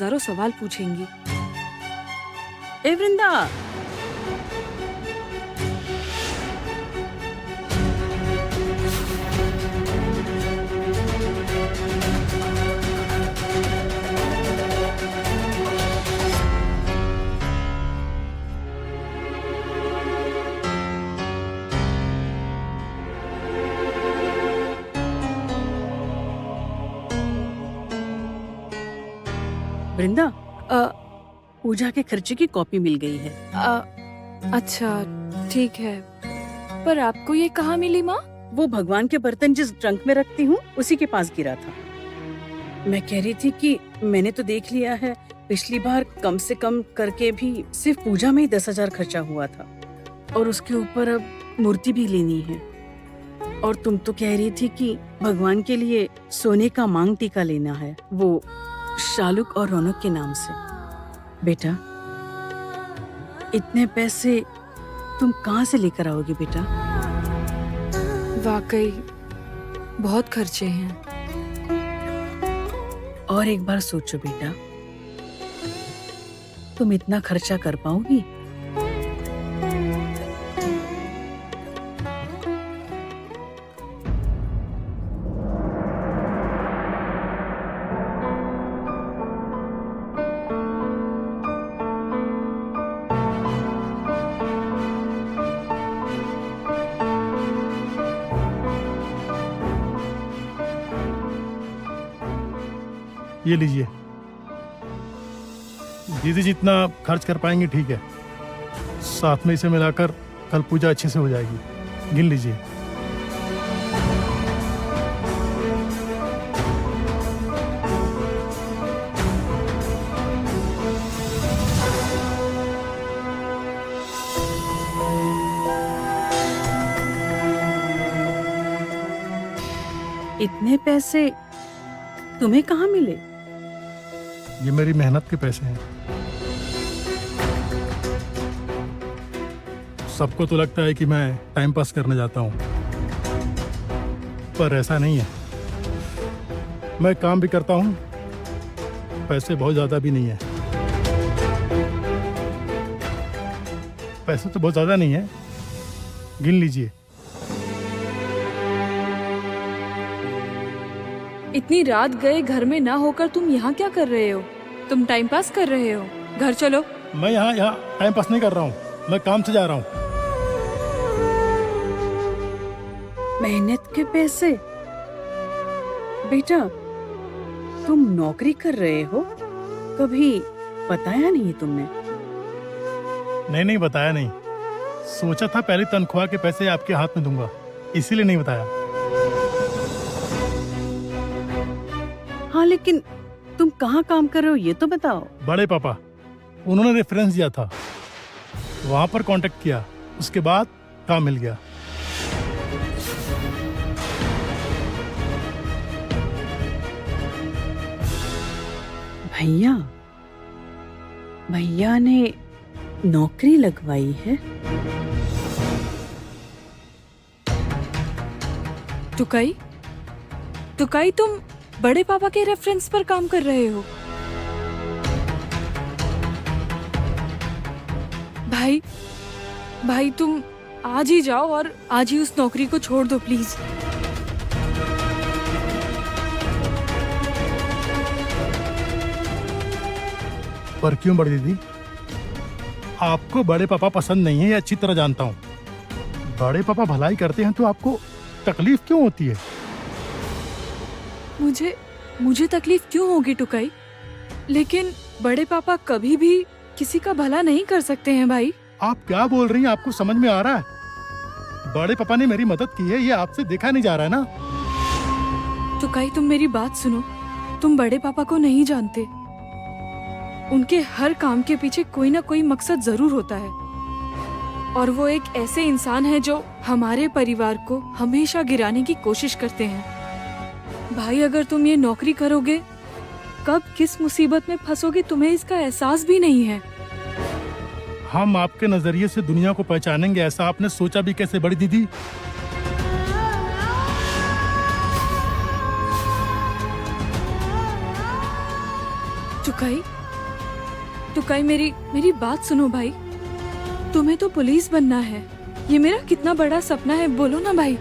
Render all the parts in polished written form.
हजारों सवाल पूछेंगी। ए वृंदा, वृंदा, पूजा के खर्चे की कॉपी मिल गई है। अच्छा ठीक है, पर आपको ये कहाँ मिली माँ? वो भगवान के बर्तन जिस ट्रंक में रखती हूँ उसी के पास गिरा था। मैं कह रही थी कि मैंने तो देख लिया है, पिछली बार कम से कम करके भी सिर्फ पूजा में ही 10,000 खर्चा हुआ था और उसके ऊपर अब मूर्ति भी लेनी है। और तुम तो कह रही थी कि भगवान के लिए सोने का मांग टीका लेना है, वो शालुक और रौनक के नाम से। बेटा, इतने पैसे तुम कहाँ से लेकर आओगे बेटा? वाकई बहुत खर्चे हैं। और एक बार सोचो बेटा, तुम इतना खर्चा कर पाओगी? ये लीजिए दीदी, जितना खर्च कर पाएंगे ठीक है, साथ में इसे मिलाकर कल पूजा अच्छे से हो जाएगी। गिन लीजिए। इतने पैसे तुम्हें कहाँ मिले? ये मेरी मेहनत के पैसे हैं। सबको तो लगता है कि मैं टाइम पास करने जाता हूँ, पर ऐसा नहीं है। मैं काम भी करता हूँ, पैसे बहुत ज्यादा भी नहीं है। पैसे तो बहुत ज्यादा नहीं है, गिन लीजिए। इतनी रात गए घर में ना होकर तुम यहाँ क्या कर रहे हो? तुम टाइम पास कर रहे हो? घर चलो। मैं यहाँ टाइम पास नहीं कर रहा हूँ, मैं काम से जा रहा हूँ। मेहनत के पैसे? बेटा, तुम नौकरी कर रहे हो, कभी बताया नहीं तुमने? नहीं बताया नहीं। सोचा था पहली तनख्वाह के पैसे आपके हाथ में दूंगा, इसीलिए नहीं बताया। हाँ, लेकिन तुम कहाँ काम कर रहे हो ये तो बताओ। बड़े पापा, उन्होंने रेफरेंस दिया था, वहां पर कांटेक्ट किया, उसके बाद काम मिल गया। भैया, भैया ने नौकरी लगवाई है? टुकाई, टुकाई तुम बड़े पापा के रेफरेंस पर काम कर रहे हो? भाई, भाई तुम आज ही जाओ और आज ही उस नौकरी को छोड़ दो प्लीज। पर क्यों बड़ी दीदी? आपको बड़े पापा पसंद नहीं है, ये अच्छी तरह जानता हूँ। बड़े पापा भलाई करते हैं तो आपको तकलीफ क्यों होती है? मुझे तकलीफ क्यों होगी टुकाई? लेकिन बड़े पापा कभी भी किसी का भला नहीं कर सकते हैं भाई। आप क्या बोल रही हैं? आपको समझ में आ रहा है? बड़े पापा ने मेरी मदद की है, ये आपसे देखा नहीं जा रहा है ना? टुकाई तुम मेरी बात सुनो, तुम बड़े पापा को नहीं जानते। उनके हर काम के पीछे कोई ना कोई मकसद जरूर होता है और वो एक ऐसे इंसान है जो हमारे परिवार को हमेशा गिराने की कोशिश करते हैं। भाई, अगर तुम ये नौकरी करोगे, कब किस मुसीबत में फंसोगे तुम्हें इसका एहसास भी नहीं है। हम आपके नजरिए से दुनिया को पहचानेंगे, ऐसा आपने सोचा भी कैसे बड़ी दीदी? टुकाई मेरी बात सुनो भाई। तुम्हें तो पुलिस बनना है। ये मेरा कितना बड़ा सपना है, बोलो ना भाई।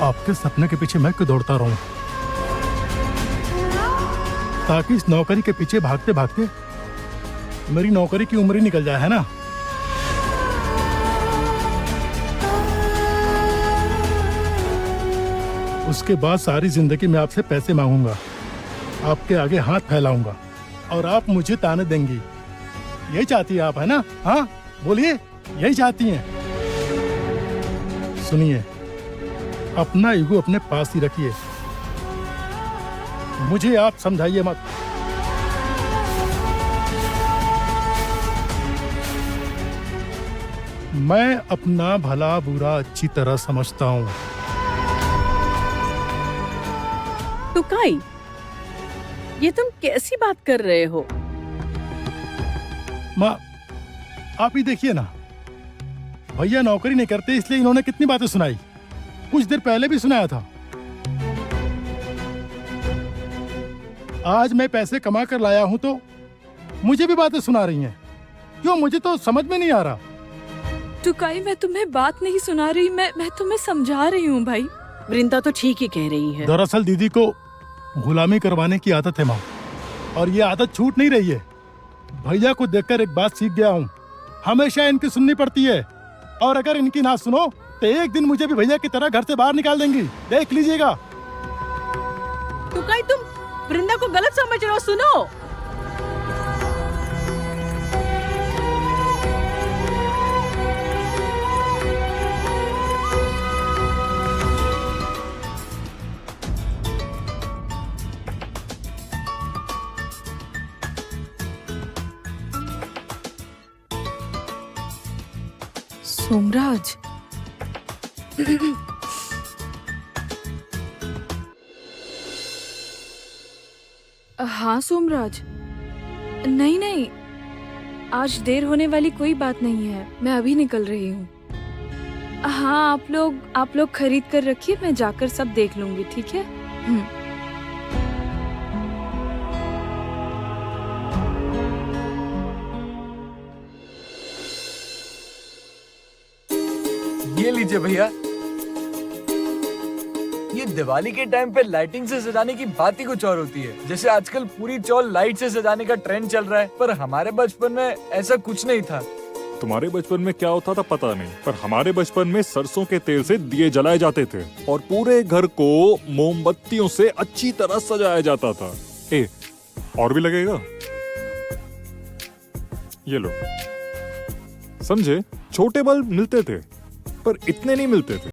आपके सपने के पीछे मैं क्यों दौड़ता रहूं? ताकि इस नौकरी के पीछे भागते भागते मेरी नौकरी की उम्र ही निकल जाए, है ना? उसके बाद सारी जिंदगी मैं आपसे पैसे मांगूंगा, आपके आगे हाथ फैलाऊंगा और आप मुझे ताने देंगी। यही चाहती है आप, है ना? हाँ बोलिए, यही चाहती हैं। सुनिए, अपना ईगो अपने पास ही रखिए, मुझे आप समझाइए मत। मैं अपना भला बुरा अच्छी तरह समझता हूँ। टुकाई, ये तुम कैसी बात कर रहे हो? माँ, आप ही देखिए ना, भैया नौकरी नहीं करते इसलिए इन्होंने कितनी बातें सुनाई। कुछ देर पहले भी सुनाया था। आज मैं पैसे कमा कर लाया हूं तो मुझे भी बातें सुना रही हैं। क्यों? मुझे तो समझ में नहीं आ रहा। टुकाई, मैं तुम्हें बात नहीं सुना रही, मैं तुम्हें समझा रही हूँ भाई। वृंदा तो ठीक ही कह रही है। दरअसल दीदी को गुलामी करवाने की आदत है माँ, और ये आदत छूट नहीं रही है। भैया को देखकर एक बात सीख गया हूँ, हमेशा इनकी सुननी पड़ती है, और अगर इनकी ना सुनो तो एक दिन मुझे भी भैया की तरह घर से बाहर निकाल देंगी, देख लीजिएगा। टुकाई, तुम वृंदा को गलत समझ रहे हो, सुनो। सोमराज, हाँ सोमराज, नहीं, आज देर होने वाली कोई बात नहीं है, मैं अभी निकल रही हूँ। हाँ, आप लोग खरीद कर रखिए, मैं जाकर सब देख लूंगी, ठीक है? ये लीजिए भैया। ये दिवाली के टाइम पे लाइटिंग से सजाने की बात ही कुछ और होती है। जैसे आजकल पूरी चौल लाइट से सजाने का ट्रेंड चल रहा है, पर हमारे बचपन में ऐसा कुछ नहीं था। तुम्हारे बचपन में क्या होता था पता नहीं, पर हमारे बचपन में सरसों के तेल से दिए जलाए जाते थे और पूरे घर को मोमबत्तियों से अच्छी तरह सजाया जाता था। और भी लगेगा? ये लो। समझे? छोटे बल्ब मिलते थे पर इतने नहीं मिलते थे।